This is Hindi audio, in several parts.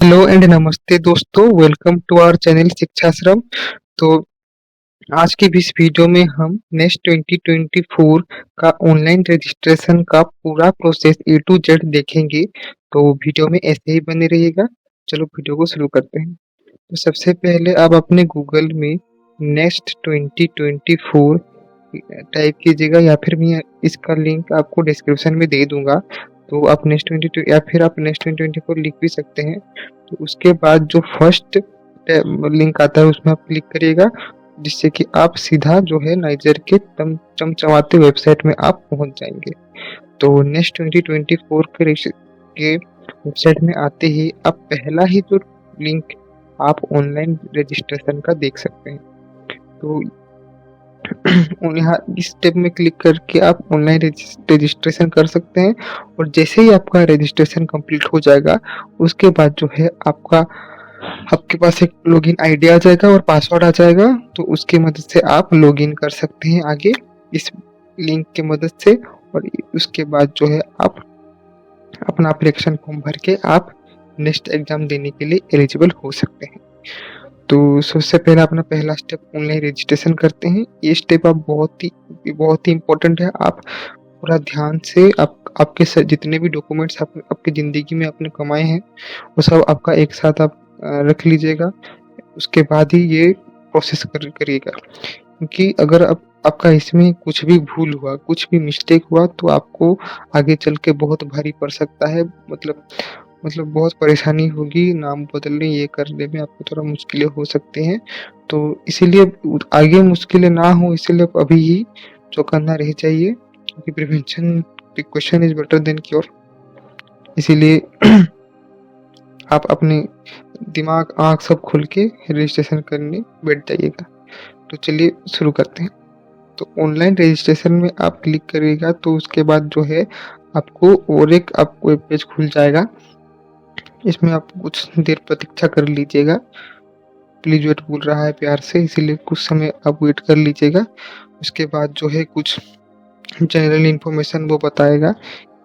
हेलो एंड नमस्ते दोस्तों, वेलकम टू आवर चैनल शिक्षाश्रम। तो आज के इस वीडियो में हम नेक्स्ट 2024 का ऑनलाइन रजिस्ट्रेशन का पूरा प्रोसेस ए टू जेड देखेंगे। तो वीडियो में ऐसे ही बने रहिएगा। चलो वीडियो को शुरू करते हैं। तो सबसे पहले आप अपने गूगल में नेक्स्ट 2024 टाइप कीजिएगा, या फिर मैं इसका लिंक आपको डिस्क्रिप्शन में दे दूंगा। तो आप नेक्स्ट 22 या फिर आप नेक्स्ट 2024 लिख भी सकते हैं। तो उसके बाद जो फर्स्ट लिंक आता है उसमें आप क्लिक करिएगा, जिससे कि आप सीधा जो है नाइजर के चमचमाते वेबसाइट में आप पहुंच जाएंगे। तो नेक्स्ट 2024 के वेबसाइट में आते ही आप पहला ही जो लिंक आप ऑनलाइन रजिस्ट्रेशन का देख सकते हैं। तो यहाँ इस स्टेप में क्लिक करके आप ऑनलाइन रजिस्ट्रेशन कर सकते हैं। और जैसे ही आपका रजिस्ट्रेशन कंप्लीट हो जाएगा, उसके बाद जो है आपके पास एक लॉगिन आईडी आ जाएगा और पासवर्ड आ जाएगा। तो उसकी मदद से आप लॉगिन कर सकते हैं आगे इस लिंक की मदद से। और उसके बाद जो है आप अपना एप्लीकेशन फॉर्म भर के आप नेक्स्ट एग्जाम देने के लिए एलिजिबल हो सकते हैं। तो सबसे पहले अपना पहला स्टेप ऑनलाइन रजिस्ट्रेशन करते हैं। ये स्टेप आप बहुत ही इम्पोर्टेंट है। आप पूरा ध्यान से आपके जितने भी डॉक्यूमेंट्स आपकी ज़िंदगी में आपने कमाए हैं वो सब आपका एक साथ आप रख लीजिएगा। उसके बाद ही ये प्रोसेस करिएगा, क्योंकि अगर आपका इसमें कुछ भी भूल हुआ, कुछ भी मिस्टेक हुआ, तो आपको आगे चल के बहुत भारी पड़ सकता है। मतलब बहुत परेशानी होगी, नाम बदलने ये करने में आपको थोड़ा मुश्किलें हो सकती हैं। तो इसीलिए आगे मुश्किलें ना हो, इसीलिए अभी ही जो करना रह चाहिए, क्योंकि prevention precaution is better than cure. इसीलिए आप अपने दिमाग आँख सब खोल के रजिस्ट्रेशन करने बैठ जाइएगा। तो चलिए शुरू करते हैं। तो ऑनलाइन रजिस्ट्रेशन में आप क्लिक करिएगा, तो उसके बाद जो है आपको वेब पेज खुल जाएगा। इसमें आप कुछ देर प्रतीक्षा कर लीजिएगा। प्लीज वेट बोल रहा है प्यार से, इसीलिए कुछ समय आप वेट कर लीजिएगा। उसके बाद जो है कुछ जनरल इन्फॉर्मेशन वो बताएगा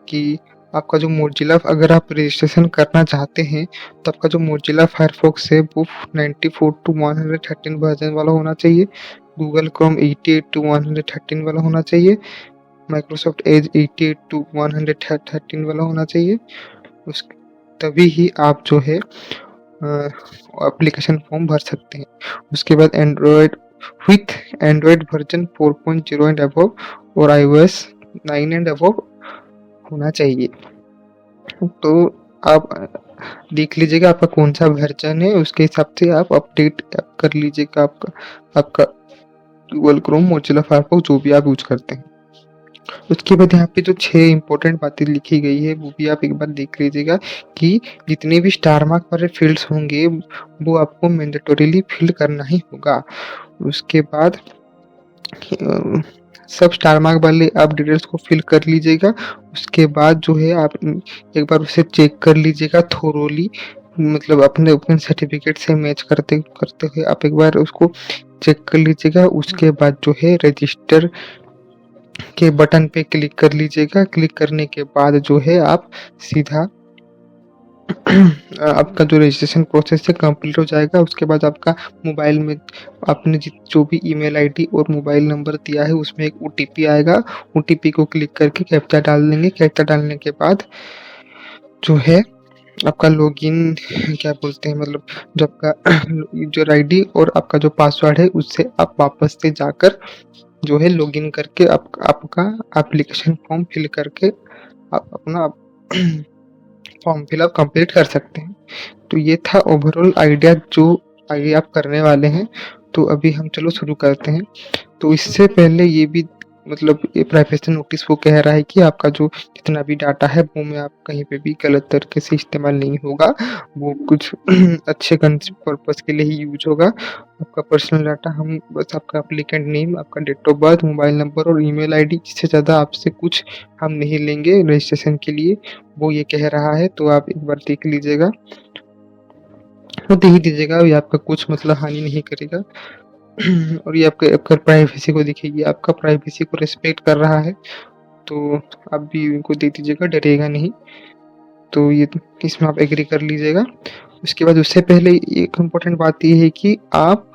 कि आपका जो मोजिला, अगर आप रजिस्ट्रेशन करना चाहते हैं तो आपका जो मोजिला फायरफॉक्स है वो 94 to 113 वर्जन वाला होना चाहिए। गूगल क्रोम 88 to 113 वाला होना चाहिए। माइक्रोसॉफ्ट एज 88 to 113 वाला होना चाहिए। तभी ही आप जो है एप्लीकेशन फॉर्म भर सकते हैं। उसके बाद एंड्रॉयड वर्जन 4.0 एंड अबव और iOS 9 एंड अबव होना चाहिए। तो आप देख लीजिएगा आपका कौन सा वर्जन है, उसके हिसाब से आप अपडेट कर लीजिएगा आपका गूगल क्रोम, मोजिला फायरफॉक्स जो भी आप यूज करते हैं। उसके बाद यहाँ पे जो 6 इंपॉर्टेंट बातें लिखी गई है वो भी आप एक बार देख लीजिएगा कि जितने भी स्टार मार्क वाले फील्ड्स होंगे वो आपको मैंडेटोरीली फिल करना ही होगा। उसके बाद सब स्टार मार्क वाले आप डिटेल्स को फिल कर लीजिएगा। उसके बाद जो है आप एक बार उसे चेक कर लीजिएगा थोरोली, मतलब अपने ओपन सर्टिफिकेट से मैच करते करते हुए आप एक बार उसको चेक कर लीजिएगा। उसके बाद जो है रजिस्टर के बटन पे क्लिक कर लीजिएगा। क्लिक करने के बाद जो है आप सीधा आपका जो रजिस्ट्रेशन प्रोसेस है कंप्लीट हो जाएगा। उसके बाद आपका मोबाइल में आपने जो भी ईमेल आईडी और मोबाइल नंबर दिया है उसमें एक ओटीपी आएगा। ओटीपी को क्लिक करके कैप्चा डाल देंगे। कैप्चा डालने के बाद जो है आपका लॉगिन क्या बोलते हैं, मतलब जो आपका यूजर आईडी और आपका जो पासवर्ड है उससे आप वापस से जाकर जो है लॉगिन करके आपका एप्लीकेशन फॉर्म फिल करके आप अपना फॉर्म फिलअप कंप्लीट कर सकते हैं। तो ये था ओवरऑल आइडिया जो आगे आप करने वाले हैं। तो अभी हम चलो शुरू करते हैं। तो इससे पहले ये भी मतलब ये प्राइवेसी नोटिस वो कह रहा है कि आपका जो जितना भी डाटा है वो में आप कहीं पे भी गलत तरीके से इस्तेमाल नहीं होगा। वो कुछ अच्छे पर्पस के लिए ही यूज होगा। आपका पर्सनल डाटा हम बस आपका एप्लीकेंट नेम, आपका date of birth, mobile number और ईमेल आईडी, इससे ज़्यादा आपसे कुछ हम नहीं लेंगे रजिस्ट्रेशन के लिए, वो ये कह रहा है। तो आप एक बार देख लीजिएगा, वो देख ही दीजिएगा, ये आपका कुछ मतलब हानि नहीं करेगा। और ये आपका प्राइवेसी को दिखेगी, आपका प्राइवेसी को रिस्पेक्ट कर रहा है। तो आप भी इनको दे दीजिएगा, डरिएगा नहीं। तो ये इसमें आप एग्री कर लीजिएगा। उसके बाद उससे पहले एक इम्पोर्टेंट बात ये है कि आप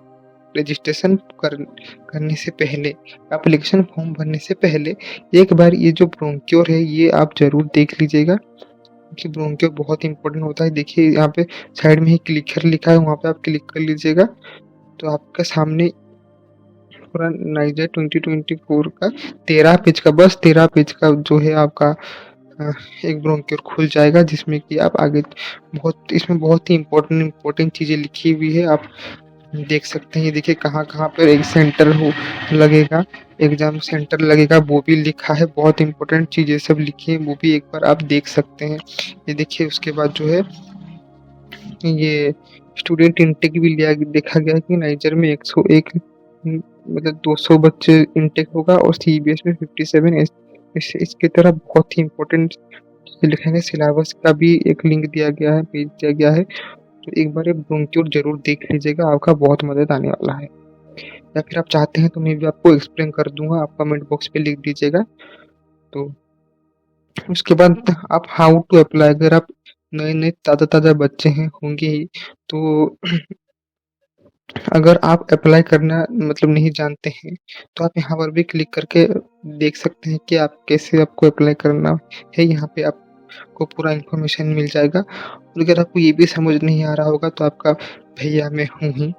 रजिस्ट्रेशन करने से पहले, एप्लीकेशन फॉर्म भरने से पहले एक बार ये जो ब्रोंक्योर है ये आप ज़रूर देख लीजिएगा, क्योंकि ब्रोंक्योर बहुत इंपॉर्टेंट होता है। देखिए यहाँ पे साइड में ही क्लिकर लिखा है, वहाँ पे आप क्लिक कर लीजिएगा तो आपका सामने पूरा नाइजर 2024 का 13 पेज का, बस 13 पेज का जो है आपका एक ब्रोंक्योर खुल जाएगा, जिसमें कि आप आगे इसमें बहुत ही इम्पोर्टेंट चीज़ें लिखी हुई है, आप देख सकते हैं। ये देखिए कहाँ पर एक सेंटर लगेगा, एग्जाम सेंटर लगेगा, वो भी लिखा है। बहुत इंपॉर्टेंट चीज़ें सब लिखी है, वो भी एक बार आप देख सकते हैं। ये देखिए उसके बाद जो है ये स्टूडेंट इनटेक भी देखा गया कि नाइजर में 101 मतलब 200 बच्चे इनटेक होगा और सीबीएस में 57। इसकी तरह बहुत ही इम्पोर्टेंट लिखेंगे। सिलेबस का भी एक लिंक दिया गया है, पेज दिया गया है, तो एक बार ये ब्रोंक्योर जरूर देख लीजिएगा, आपका बहुत मदद आने वाला है। या फिर आप चाहते हैं तो मैं भी आपको एक्सप्लेन कर दूंगा, आप कमेंट बॉक्स पे लिख दीजिएगा। तो उसके बाद आप हाउ टू अप्लाई, अगर आप नए ताज़ा बच्चे हैं होंगे ही, तो अगर आप अप्लाई करना मतलब नहीं जानते हैं तो आप यहाँ पर भी क्लिक करके देख सकते हैं कि आप कैसे आपको अप्लाई करना है। यहाँ पे आपको पूरा इन्फॉर्मेशन मिल जाएगा। और अगर आपको ये भी समझ नहीं आ रहा होगा तो आपका भैया मैं हूँ ही,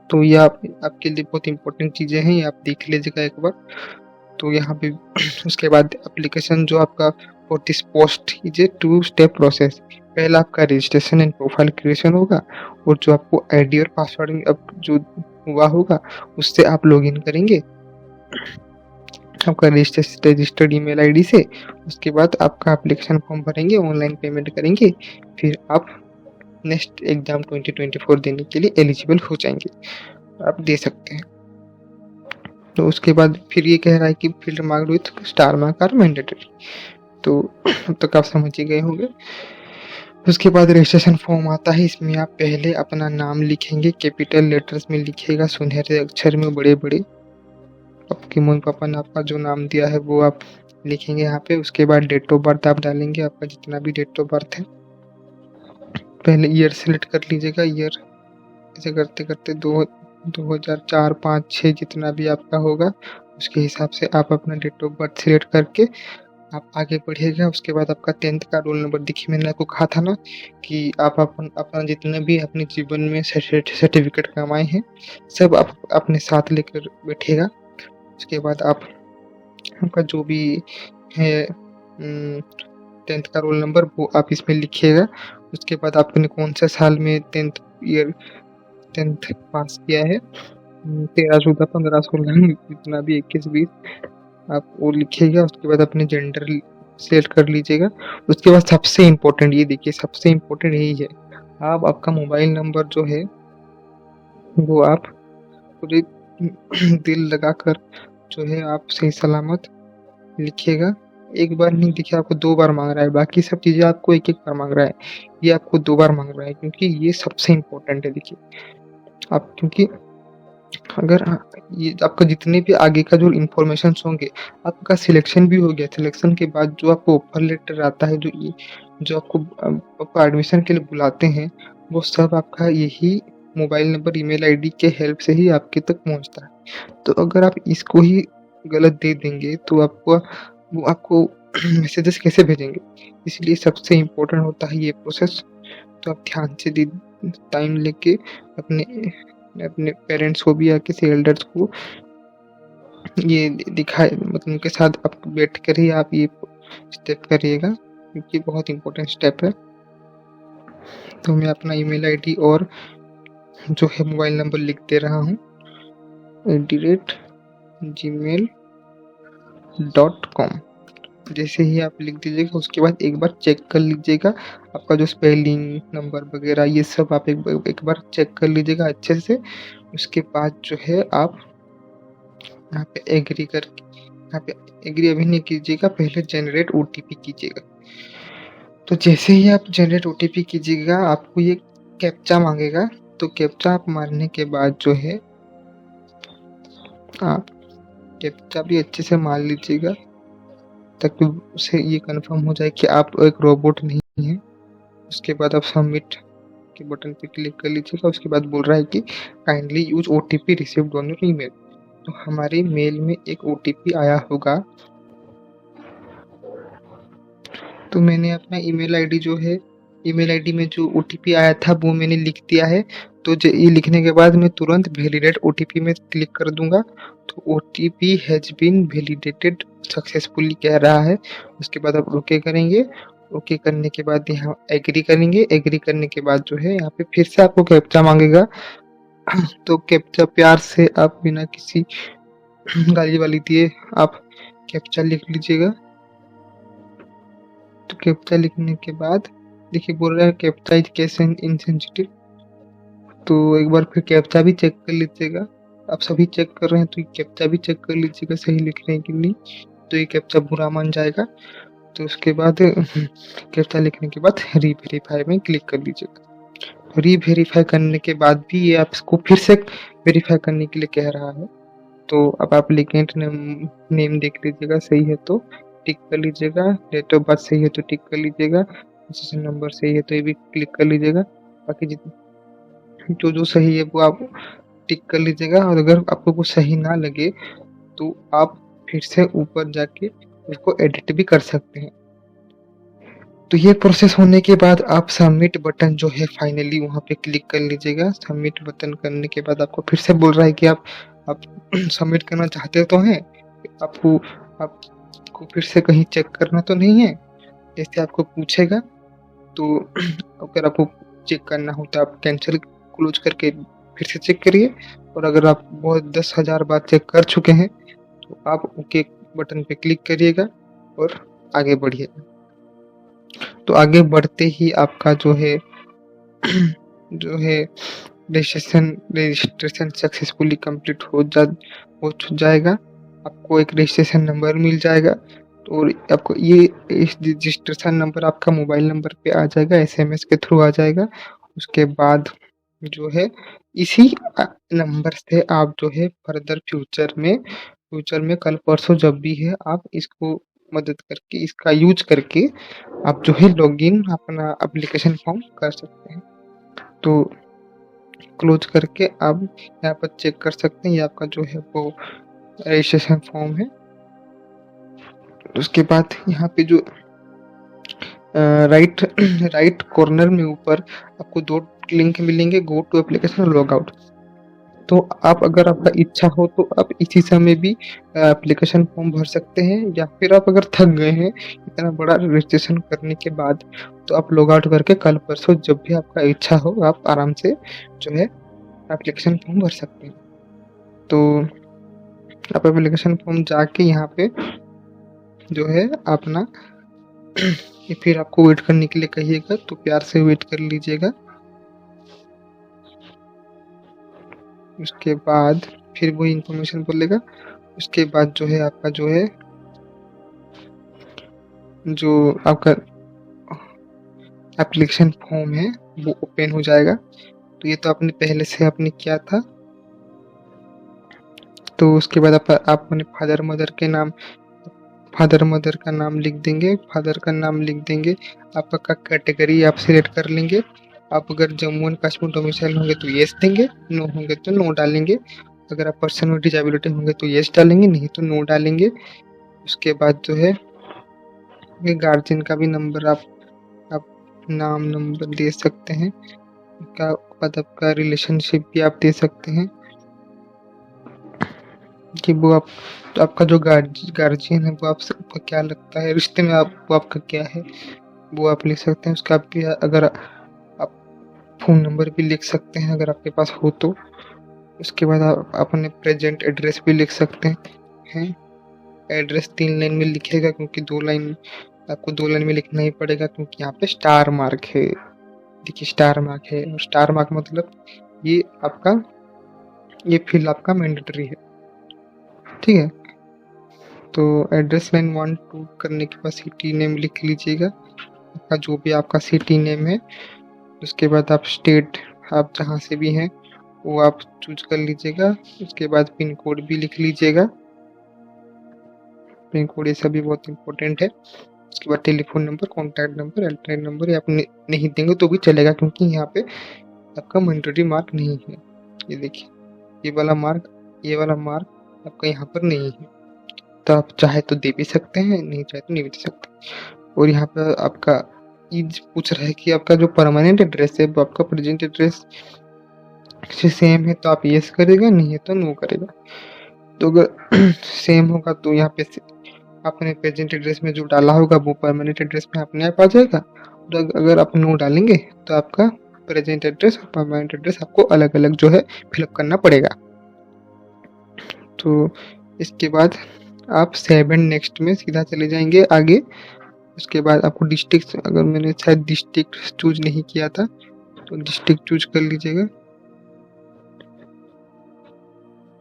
तो ये आपके लिए बहुत इंपॉर्टेंट चीज़ें हैं, ये आप देख लीजिएगा एक बार। तो यहाँ पे उसके बाद एप्लीकेशन जो आपका for this post is a 2 step process. पहला आपका रजिस्ट्रेशन एंड प्रोफाइल क्रिएशन होगा, और जो आपको आईडी और पासवर्ड अब जो हुआ होगा उससे आप लॉगिन करेंगे आपका रजिस्टर्ड ईमेल आईडी से। उसके बाद आपका एप्लीकेशन फॉर्म भरेंगे, ऑनलाइन पेमेंट करेंगे, फिर आप नेक्स्ट एग्जाम 2024 देने के लिए एलिजिबल हो जाएंगे, आप दे सकते हैं। तो उसके बाद फिर ये कह रहा है कि field mark with star mark are mandatory, तो अब तक आप समझ ही गए होंगे। उसके बाद रजिस्ट्रेशन फॉर्म आता है, इसमें आप पहले अपना नाम लिखेंगे, कैपिटल लेटर्स में लिखिएगा, सुनहरे अक्षर में बड़े बड़े। आपके मम्मी पापा ने आपका जो नाम दिया है वो आप लिखेंगे यहाँ पे। उसके बाद डेट ऑफ बर्थ आप डालेंगे, आपका जितना भी डेट ऑफ बर्थ है। पहले ईयर सेलेक्ट कर लीजिएगा, ईयर ऐसे करते करते 2004, 5, 6 जितना भी आपका होगा उसके हिसाब से आप अपना डेट ऑफ बर्थ सिलेक्ट करके आप आगे बढ़िएगा। उसके बाद आपका 10th का रोल नंबर, देखिए मैंने आपको कहा था ना कि आप अपना जितने भी अपने जीवन में सर्टिफिकेट कमाए हैं सब आप अपने साथ लेकर बैठिएगा। उसके बाद आपका जो भी है 10th का रोल नंबर वो आप इसमें लिखिएगा। उसके बाद आपने कौन से साल में 10th पास किया है, 13, 14, 15, 16 जितना भी 21, 20 आप वो लिखिएगा। उसके बाद अपने जेंडर सेलेक्ट कर लीजिएगा। उसके बाद सबसे इम्पोर्टेंट, ये देखिए सबसे इम्पोर्टेंट यही है, आप आपका मोबाइल नंबर जो है वो आप पूरे दिल लगाकर जो है आप सही सलामत लिखिएगा। एक बार नहीं, देखिए आपको 2 बार मांग रहा है, बाकी सब चीज़ें आपको एक बार मांग रहा है, ये आपको 2 बार मांग रहा है, क्योंकि ये सबसे इम्पोर्टेंट है। देखिए आप, क्योंकि अगर ये आपका जितने भी आगे का जो इन्फॉर्मेशन होंगे, आपका सिलेक्शन भी हो गया, सिलेक्शन के बाद जो आपको ऑफर लेटर आता है, जो आपको एडमिशन के लिए बुलाते हैं, वो सब आपका यही मोबाइल नंबर, ईमेल आईडी के हेल्प से ही आपके तक पहुंचता है। तो अगर आप इसको ही गलत दे देंगे तो वो आपको मैसेजेस कैसे भेजेंगे? इसलिए सबसे इम्पोर्टेंट होता है ये प्रोसेस। तो आप ध्यान से टाइम लेके अपने पेरेंट्स को भी या किसी एल्डर्स को ये दिखाए, मतलब उनके साथ आप बैठ कर ही आप ये स्टेप करिएगा, क्योंकि बहुत इम्पोर्टेंट स्टेप है। तो मैं अपना ईमेल आईडी और जो है मोबाइल नंबर लिख दे रहा हूँ, @gmail.com। जैसे ही आप लिख दीजिएगा उसके बाद एक बार चेक कर लीजिएगा आपका जो स्पेलिंग नंबर वगैरह ये सब आप एक बार चेक कर लीजिएगा अच्छे से। उसके बाद जो है आप यहाँ पे एग्री अभी नहीं कीजिएगा, पहले जनरेट ओटीपी कीजिएगा। तो जैसे ही आप जनरेट ओटीपी कीजिएगा आपको ये कैप्चा मांगेगा, तो कैप्चा आप मारने के बाद जो है आप कैप्चा भी अच्छे से मार लीजिएगा, ताकि उसे ये कंफर्म हो जाए कि आप एक रोबोट नहीं हैं। उसके बाद आप सबमिट के बटन पे क्लिक कर लीजिएगा। उसके बाद बोल रहा है कि kindly use OTP received on your email. तो हमारे मेल में एक ओटीपी आया होगा, तो मैंने अपना ईमेल आईडी जो है, ईमेल आईडी में जो ओटीपी आया था वो मैंने लिख दिया है। तो ये लिखने के बाद मैं तुरंत वैलिडेट ओटीपी में क्लिक कर दूंगा। तो OTP has been validated successfully कह रहा है। उसके बाद आप ओके करेंगे। ओके करने के बाद यहाँ एग्री करेंगे। एग्री करने के बाद जो है यहाँ पे फिर से आपको कैप्चा मांगेगा। तो कैप्चा प्यार से आप बिना किसी गाली वाली दिए आप कैप्चा लिख लीजिएगा। तो कैप्चा लिखने के बाद देखिए बोल रहा है captcha is case and insensitive. तो एक बार फिर कैप्चा भी चेक कर लीजिएगा। आप सभी चेक कर रहे हैं तो कैप्चा भी चेक कर लीजिएगा सही लिख रहे हैं कि नहीं। तो ये कैप्चा बुरा मान जाएगा। तो उसके बाद कैप्चा लिखने के बाद रीवेरीफाई में क्लिक कर लीजिएगा। रीवेरीफाई करने के बाद भी ये आपको फिर से वेरीफाई करने के लिए कह रहा है। तो अब एप्लीकेंट नेम देख लीजिएगा, सही है तो टिक कर लीजिएगा। डेट ऑफ बर्थ सही है तो टिक कर लीजिएगा। रजिस्ट्रेशन नंबर सही है तो ये भी क्लिक कर लीजिएगा। बाकी जो जो सही है वो आप टिक कर लीजिएगा। और अगर आपको कुछ सही ना लगे तो आप फिर से ऊपर जाके उसको एडिट भी कर सकते हैं। तो ये प्रोसेस होने के बाद आप सबमिट बटन जो है फाइनली वहाँ पे क्लिक कर लीजिएगा। सबमिट बटन करने के बाद आपको फिर से बोल रहा है कि आप सबमिट करना चाहते तो हैं, आपको फिर से कहीं चेक करना तो नहीं है, जैसे आपको पूछेगा। तो अगर आपको चेक करना हो तो आप कैंसिल क्लोज करके फिर से चेक करिए। और अगर आप बहुत 10,000 बार चेक कर चुके हैं तो आप ओके बटन पे क्लिक करिएगा और आगे बढ़िएगा। तो आगे बढ़ते ही आपका जो है रजिस्ट्रेशन सक्सेसफुली कंप्लीट हो जाएगा। आपको एक रजिस्ट्रेशन नंबर मिल जाएगा। और आपको ये रजिस्ट्रेशन नंबर आपका मोबाइल नंबर पे आ जाएगा, एसएमएस के थ्रू आ जाएगा। उसके बाद जो है इसी नंबर से आप जो है फर्दर फ्यूचर में कल परसों जब भी है आप इसको मदद करके इसका यूज करके आप जो है लॉगिन अपना एप्लीकेशन फॉर्म कर सकते हैं। तो क्लोज करके आप यहाँ पर चेक कर सकते हैं, ये आपका जो है वो रजिस्ट्रेशन फॉर्म है। उसके बाद यहाँ पे जो राइट कॉर्नर में ऊपर आपको 2 लिंक मिलेंगे, गो टू एप्लीकेशन और लॉग आउट। तो आप अगर आपका इच्छा हो तो आप इसी समय भी एप्लीकेशन फॉर्म भर सकते हैं, या फिर आप अगर थक गए हैं इतना बड़ा रजिस्ट्रेशन करने के बाद तो आप लॉग आउट करके कल परसों जब भी आपका इच्छा हो आप आराम से जो है एप्लीकेशन फॉर्म भर सकते हैं। तो आप एप्लीकेशन फॉर्म जाके यहाँ पे जो है अपना फिर आपको वेट करने के लिए कहिएगा, तो प्यार से वेट कर लीजिएगा। उसके बाद फिर वो इंफॉर्मेशन बोलेगा। उसके बाद जो है आपका जो आपका एप्लीकेशन फॉर्म है वो ओपन हो जाएगा। तो ये तो आपने पहले से आपने किया था। तो उसके बाद आप अपने फादर मदर का नाम लिख देंगे। आपका कैटेगरी आप सिलेक्ट कर लेंगे। आप अगर जम्मू एंड कश्मीर डोमिसाइल होंगे तो येस देंगे, नो होंगे तो नो डालेंगे। अगर आप पर्सन विद डिसेबिलिटी होंगे तो येस डालेंगे, नहीं तो नो डालेंगे। उसके बाद जो है ये गार्जियन का भी नंबर आप नाम नंबर दे सकते हैं, आपका रिलेशनशिप भी आप दे सकते हैं कि वो आपका जो गार्जियन है वो आपका क्या लगता है, रिश्ते में वो आपका क्या है वो आप लिख सकते हैं। उसका भी अगर आप फ़ोन नंबर भी लिख सकते हैं अगर आपके पास हो तो। उसके बाद आप अपने प्रेजेंट एड्रेस भी लिख सकते हैं। एड्रेस 3 लाइन में लिखेगा, क्योंकि 2 लाइन आपको 2 लाइन में लिखना ही पड़ेगा, क्योंकि यहाँ पे स्टार मार्क है। देखिए स्टार मार्क है, और स्टार मार्क मतलब ये फील्ड आपका मैंडेटरी है, ठीक है। तो एड्रेस लाइन 1 2 करने के बाद सिटी नेम लिख लीजिएगा, आपका जो भी आपका सिटी नेम है। उसके बाद आप स्टेट आप जहाँ से भी हैं वो आप चूज कर लीजिएगा। उसके बाद पिन कोड भी लिख लीजिएगा, पिन कोड ये सभी बहुत इम्पोर्टेंट है। उसके बाद telephone number, contact number, landline number ये आप नहीं देंगे तो भी चलेगा, क्योंकि यहाँ पे आपका मैंडेटरी मार्क नहीं है। ये देखिए ये वाला मार्क आपका यहाँ पर नहीं है, तो आप चाहे तो दे भी सकते हैं, नहीं चाहे तो नहीं भी दे सकते। और यहाँ पे आपका ये पूछ रहा है कि आपका जो परमानेंट एड्रेस है वो आपका प्रेजेंट एड्रेस से सेम है तो आप यस करेगा, नहीं है तो नो करेगा। तो अगर सेम होगा तो यहाँ पे आपने प्रेजेंट एड्रेस में जो डाला होगा वो परमानेंट एड्रेस में अपने आप आ जाएगा। तो अगर आप नो डालेंगे तो आपका प्रेजेंट एड्रेस और परमानेंट एड्रेस आपको अलग अलग जो है फिलअप करना पड़ेगा। तो इसके बाद आप सेव एंड नेक्स्ट में सीधा चले जाएंगे आगे। उसके बाद आपको डिस्ट्रिक्ट, अगर मैंने शायद डिस्ट्रिक्ट चूज नहीं किया था तो डिस्ट्रिक्ट चूज कर लीजिएगा।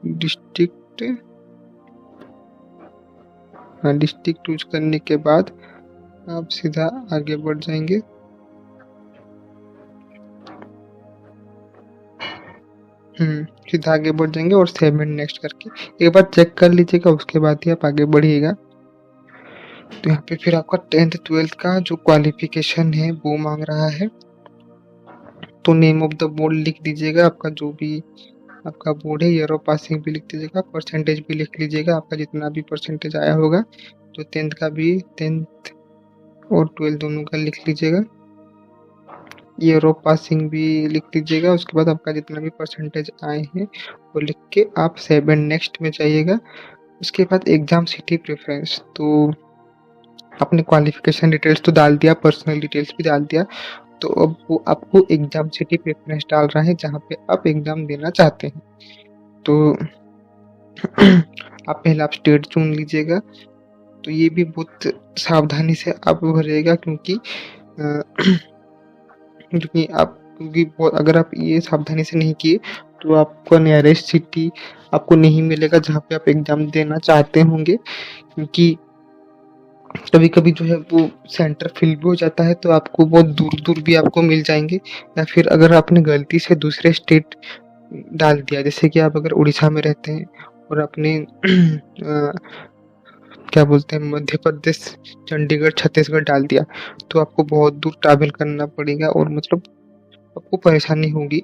डिस्ट्रिक्ट, हाँ डिस्ट्रिक्ट चूज करने के बाद आप सीधा आगे बढ़ जाएंगे। सीधा आगे बढ़ जाएंगे और सेव एंड नेक्स्ट करके एक बार चेक कर लीजिएगा, उसके बाद ही आप आगे बढ़िएगा। तो यहाँ पे फिर आपका 10th 12th का जो क्वालिफिकेशन है वो मांग रहा है, तो नेम ऑफ द बोर्ड लिख दीजिएगा, आपका जो भी आपका बोर्ड है, ईयर ऑफ पासिंग भी लिख दीजिएगा, परसेंटेज भी लिख लीजिएगा, आपका जितना भी परसेंटेज आया होगा। तो 10th का भी 10th और 12th दोनों का लिख लीजिएगा, ईयर ऑफ पासिंग भी लिख लीजिएगा। उसके बाद आपका जितना भी परसेंटेज आए हैं वो लिख के आप सेव एंड नेक्स्ट में जाइएगा। उसके बाद एग्जाम सिटी प्रेफरेंस, तो आपने क्वालिफिकेशन डिटेल्स तो डाल दिया, पर्सनल डिटेल्स भी डाल दिया, तो अब वो आपको एग्जाम सिटी प्रेफरेंस डाल रहा है जहाँ पे आप एग्जाम देना चाहते हैं। तो आप पहले आप स्टेट चुन लीजिएगा। तो ये भी बहुत सावधानी से आप भरिएगा, क्योंकि अगर आप ये सावधानी से नहीं किए तो आपको नियरेस्ट सिटी आपको नहीं मिलेगा जहाँ पे आप एग्जाम देना चाहते होंगे, क्योंकि कभी कभी जो है वो सेंटर फिल भी हो जाता है, तो आपको बहुत दूर दूर भी आपको मिल जाएंगे। या फिर अगर आपने गलती से दूसरे स्टेट डाल दिया, जैसे कि आप अगर उड़ीसा में रहते हैं और आपने क्या बोलते हैं मध्य प्रदेश, चंडीगढ़, छत्तीसगढ़ डाल दिया, तो आपको बहुत दूर ट्रैवल करना पड़ेगा और मतलब आपको परेशानी होगी।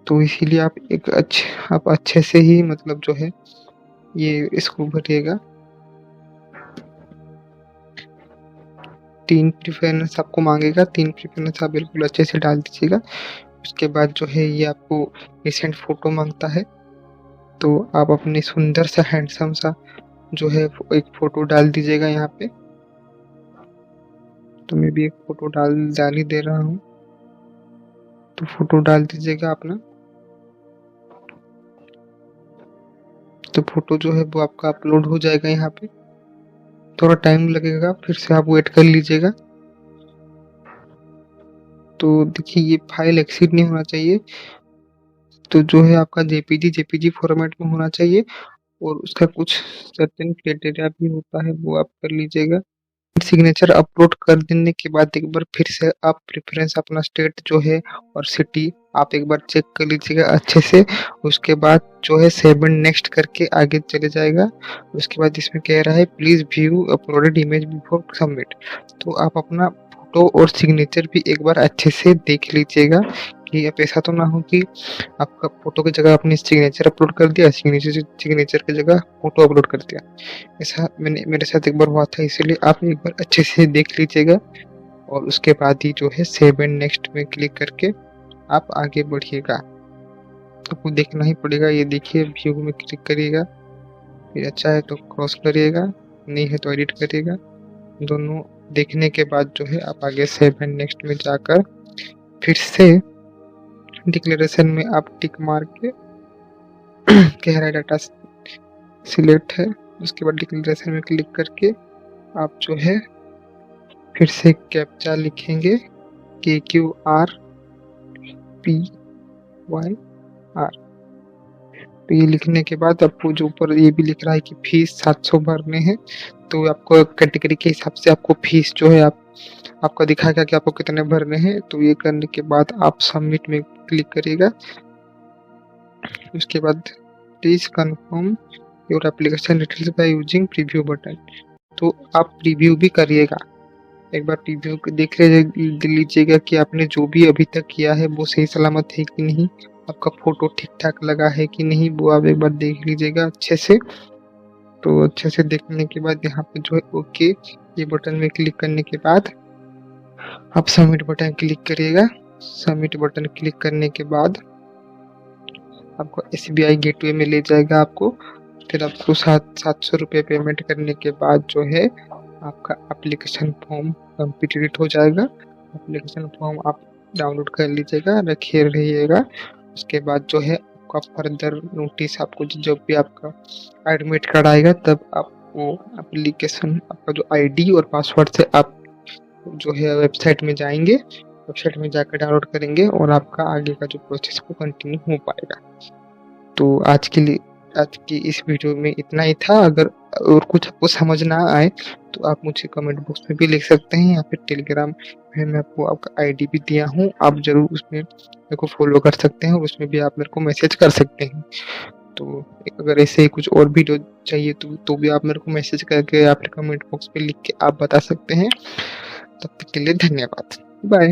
तो इसीलिए आप अच्छे से ही मतलब जो है ये इसको भरिएगा। 3 प्रेफरेंस आपको मांगेगा, 3 प्रेफरेंस आप बिल्कुल अच्छे से डाल दीजिएगा। उसके बाद जो है ये आपको रिसेंट फोटो मांगता है, तो आप अपने सुंदर सा हैंडसम सा जो है एक फोटो डाल दीजिएगा यहाँ पे। तो मैं भी एक फोटो डाल ही दे रहा हूँ, तो फोटो डाल दीजिएगा अपना। तो फोटो जो है वो आपका अपलोड हो जाएगा यहाँ पे, थोड़ा टाइम लगेगा, फिर से आप वेट कर लीजिएगा। तो देखिए ये फाइल एक्सीड नहीं होना चाहिए, तो जो है आपका जेपीजी फॉर्मेट में होना चाहिए, और उसका कुछ सर्टेन क्राइटेरिया भी होता है वो आप कर लीजिएगा। सिग्नेचर अपलोड कर देने के बाद एक बार फिर से आप प्रेफरेंस अपना स्टेट जो है और सिटी आप एक बार चेक कर लीजिएगा अच्छे से। उसके बाद जो है सेव एंड नेक्स्ट करके आगे चले जाएगा। उसके बाद इसमें कह रहा है please view uploaded image before submit, तो आप अपना फोटो और सिग्नेचर भी एक बार अच्छे से देख लीजिएगा कि अब ऐसा तो ना हो कि आपका फोटो की जगह आपने सिग्नेचर अपलोड कर दिया, सिग्नेचर की जगह फोटो अपलोड कर दिया। ऐसा मेरे साथ एक बार हुआ था, इसीलिए आप एक बार अच्छे से देख लीजिएगा और उसके बाद ही जो है सेव एंड नेक्स्ट में क्लिक करके आप आगे बढ़िएगा। आपको देखना ही पड़ेगा। ये देखिए व्यू में क्लिक करिएगा, फिर अच्छा है तो क्रॉस करिएगा, नहीं है तो एडिट करिएगा। दोनों देखने के बाद जो है आप आगे सेव एंड नेक्स्ट में जाकर फिर से डिक्लेरेशन में आप टिक मार के कह रहा है डाटा सिलेक्ट है, उसके बाद डिक्लेरेशन में क्लिक करके आप जो है फिर से कैप्चा लिखेंगे KQRPYR। तो ये लिखने के बाद आपको जो ऊपर ये भी लिख रहा है कि फीस 700 भरने हैं, तो आपको कैटेगरी के हिसाब से आपको फीस जो है आपका दिखाएगा कि आपको कितने भरने हैं। तो ये करने के बाद आप सबमिट में क्लिक करिएगा। उसके बाद please confirm your application details by using preview button. तो आप प्रीव्यू भी करिएगा। एक बार प्रीव्यू देख लीजिएगा कि आपने जो भी अभी तक किया है वो सही सलामत है कि नहीं, आपका फ़ोटो ठीक-ठाक लगा है कि नहीं, वो आप एक बार देख लीजिएगा अच्छे से। तो अच्छे से देखने के बाद यहाँ पे जो है ओके ये बटन में क्लिक करने के बाद आप सबमिट बटन क्लिक करिएगा। सबमिट बटन क्लिक करने के बाद आपको SBI गेटवे में ले जाएगा आपको। फिर आपको 700 रुपये पेमेंट करने के बाद जो है आपका एप्लीकेशन फॉर्म कंप्लीट हो जाएगा। एप्लीकेशन फॉर्म आप डाउनलोड कर लीजिएगा, रखे रहिएगा। उसके बाद जो है आपका फर्दर नोटिस आपको जब भी आपका एडमिट कार्ड आएगा तब आप वो एप्लीकेशन आपका जो ID और पासवर्ड से आप जो है वेबसाइट में जाएंगे, वेबसाइट में जाकर डाउनलोड करेंगे और आपका आगे का जो प्रोसेस वो कंटिन्यू हो पाएगा। तो आज की इस वीडियो में इतना ही था। अगर और कुछ आपको समझ ना आए तो आप मुझे कमेंट बॉक्स में भी लिख सकते हैं या फिर टेलीग्राम में मैं आपको आपका ID भी दिया हूँ, आप ज़रूर उसमें मेरे को फॉलो कर सकते हैं और उसमें भी आप मेरे को मैसेज कर सकते हैं। तो अगर ऐसे ही कुछ और वीडियो चाहिए तो भी आप मेरे को मैसेज करके या फिर कमेंट बॉक्स पे लिख के आप बता सकते हैं। तब तक के लिए धन्यवाद। बाय।